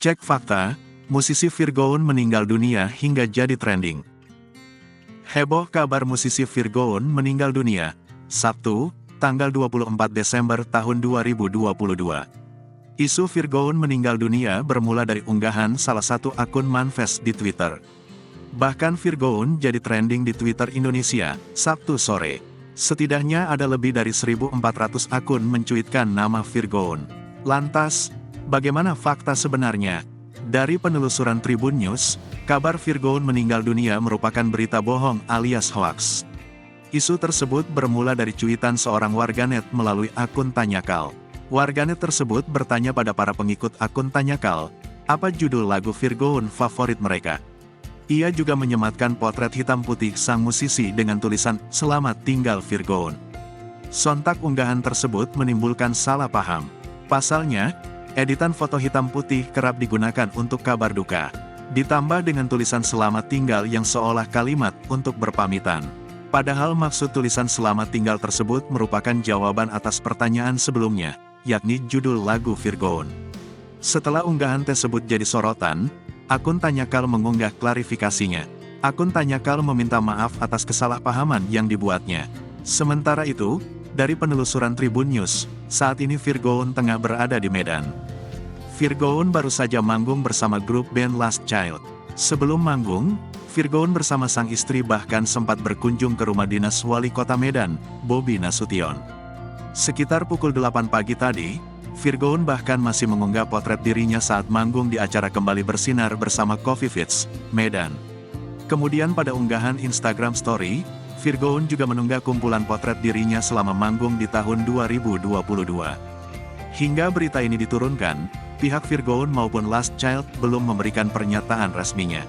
Cek fakta, musisi Virgoon meninggal dunia hingga jadi trending. Heboh kabar musisi Virgoon meninggal dunia, Sabtu, tanggal 24 Desember tahun 2022. Isu Virgoon meninggal dunia bermula dari unggahan salah satu akun manifest di Twitter. Bahkan Virgoon jadi trending di Twitter Indonesia, Sabtu sore. Setidaknya ada lebih dari 1.400 akun mencuitkan nama Virgoon. Lantas, bagaimana fakta sebenarnya? Dari penelusuran Tribun News, kabar Virgoon meninggal dunia merupakan berita bohong alias hoaks. Isu tersebut bermula dari cuitan seorang warganet melalui akun Tanyakal. Warganet tersebut bertanya pada para pengikut akun Tanyakal, apa judul lagu Virgoon favorit mereka. Ia juga menyematkan potret hitam putih sang musisi dengan tulisan, "Selamat tinggal Virgoon." Sontak unggahan tersebut menimbulkan salah paham. Pasalnya, editan foto hitam putih kerap digunakan untuk kabar duka. Ditambah dengan tulisan "Selamat tinggal" yang seolah kalimat untuk berpamitan. Padahal maksud tulisan "Selamat tinggal" tersebut merupakan jawaban atas pertanyaan sebelumnya, yakni judul lagu Virgoon. Setelah unggahan tersebut jadi sorotan, akun Tanyakal mengunggah klarifikasinya. Akun Tanyakal meminta maaf atas kesalahpahaman yang dibuatnya. Sementara itu, dari penelusuran Tribun News, saat ini Virgoon tengah berada di Medan. Virgoon baru saja manggung bersama grup band Last Child. Sebelum manggung, Virgoon bersama sang istri bahkan sempat berkunjung ke rumah dinas Wali Kota Medan, Bobi Nasution. Sekitar pukul 8 pagi tadi, Virgoon bahkan masih mengunggah potret dirinya saat manggung di acara Kembali Bersinar bersama Coffee Fits, Medan. Kemudian pada unggahan Instagram Story, Virgoon juga mengunggah kumpulan potret dirinya selama manggung di tahun 2022. Hingga berita ini diturunkan, pihak Virgoon maupun Last Child belum memberikan pernyataan resminya.